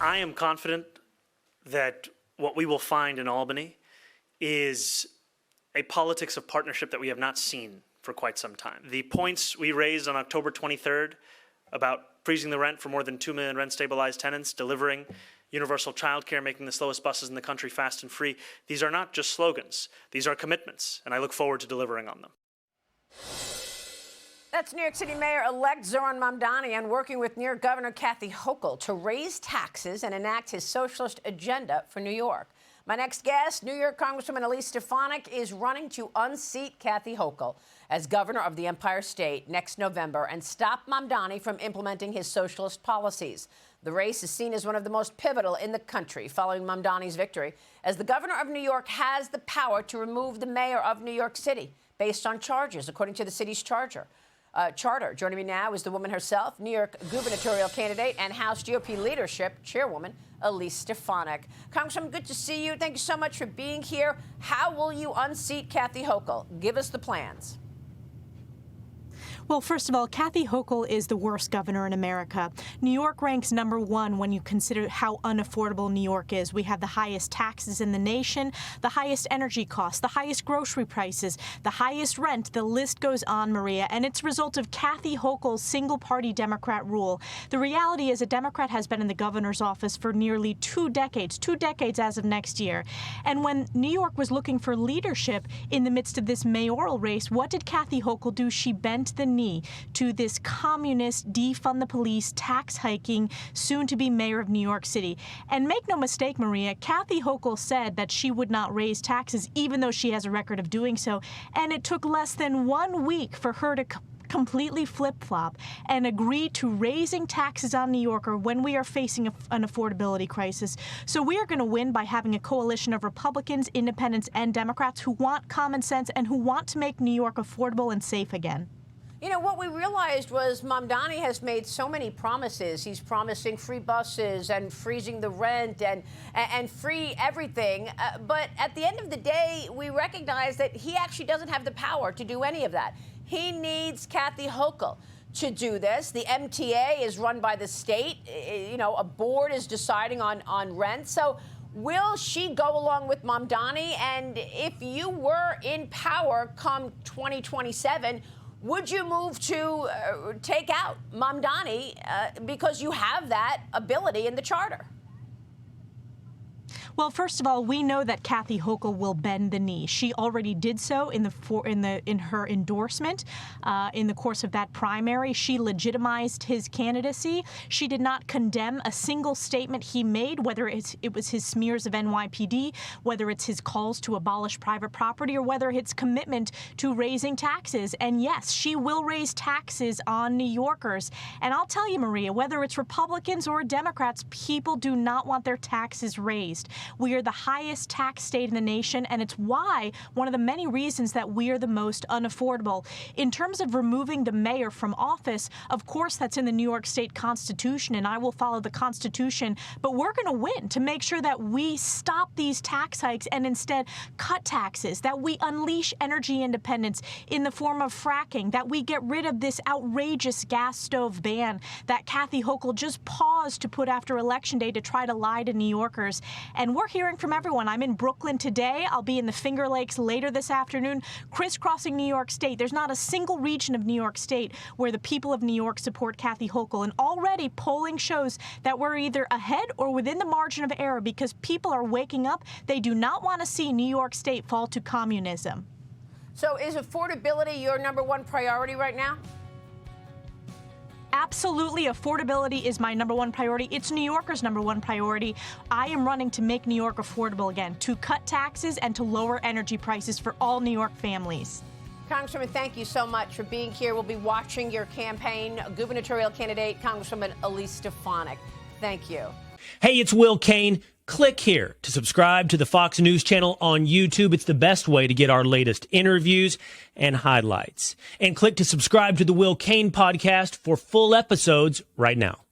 I am confident that what we will find in Albany is a politics of partnership that we have not seen for quite some time. The points we raised on October 23rd about freezing the rent for more than 2 million rent-stabilized tenants, delivering universal childcare, making the slowest buses in the country fast and free, these are not just slogans. These are commitments, and I look forward to delivering on them. That's New York City Mayor-elect Zohran Mamdani and working with New York Governor Kathy Hochul to raise taxes and enact his socialist agenda for New York. My next guest, New York Congresswoman Elise Stefanik, is running to unseat Kathy Hochul as governor of the Empire State next November and stop Mamdani from implementing his socialist policies. The race is seen as one of the most pivotal in the country following Mamdani's victory, as the governor of New York has the power to remove the mayor of New York City based on charges, according to the city's charter. Joining me now is the woman herself, New York gubernatorial candidate and House GOP leadership chairwoman, Elise Stefanik. Congresswoman, good to see you. Thank you so much for being here. How will you unseat Kathy Hochul? Give us the plans. Well, first of all, Kathy Hochul is the worst governor in America. New York ranks #1 when you consider how unaffordable New York is. We have the highest taxes in the nation, the highest energy costs, the highest grocery prices, the highest rent. The list goes on, Maria, and it's a result of Kathy Hochul's single-party Democrat rule. The reality is a Democrat has been in the governor's office for nearly 2 decades as of next year. And when New York was looking for leadership in the midst of this mayoral race, what did Kathy Hochul do? She bent the knee to this communist, defund the police, tax hiking, soon-to-be mayor of New York City. And make no mistake, Maria, Kathy Hochul said that she would not raise taxes, even though she has a record of doing so. And it took less than 1 week for her to completely flip-flop and agree to raising taxes on New Yorker when we are facing an affordability crisis. So we are going to win by having a coalition of Republicans, independents, and Democrats who want common sense and who want to make New York affordable and safe again. You know, what we realized was Mamdani has made so many promises. He's promising free buses and freezing the rent and free everything. But at the end of the day, we recognize that he actually doesn't have the power to do any of that. He needs Kathy Hochul to do this. The MTA is run by the state. You know, a board is deciding on rent. So will she go along with Mamdani? And if you were in power come 2027, would you move to take out Mamdani because you have that ability in the charter? Well, first of all, we know that Kathy Hochul will bend the knee. She already did so in her endorsement in the course of that primary. She legitimized his candidacy. She did not condemn a single statement he made, whether it was his smears of NYPD, whether it's his calls to abolish private property, or whether it's commitment to raising taxes. And yes, she will raise taxes on New Yorkers. And I'll tell you, Maria, whether it's Republicans or Democrats, people do not want their taxes raised. We are the highest tax state in the nation, and it's why one of the many reasons that we are the most unaffordable. In terms of removing the mayor from office, of course, that's in the New York State Constitution, and I will follow the Constitution. But we're going to win to make sure that we stop these tax hikes and instead cut taxes, that we unleash energy independence in the form of fracking, that we get rid of this outrageous gas stove ban that Kathy Hochul just paused to put after Election Day to try to lie to New Yorkers. And we're hearing from everyone. I'm in Brooklyn today. I'll be in the Finger Lakes later this afternoon, crisscrossing New York State. There's not a single region of New York State where the people of New York support Kathy Hochul. And already polling shows that we're either ahead or within the margin of error because people are waking up. They do not want to see New York State fall to communism. So is affordability your #1 priority right now? Absolutely. Affordability is my #1 priority. It's New Yorkers' #1 priority. I am running to make New York affordable again, to cut taxes and to lower energy prices for all New York families. Congresswoman, thank you so much for being here. We'll be watching your campaign. Gubernatorial candidate, Congresswoman Elise Stefanik. Thank you. Hey, it's Will Kane. Click here to subscribe to the Fox News channel on YouTube. It's the best way to get our latest interviews and highlights. And click to subscribe to the Will Kane podcast for full episodes right now.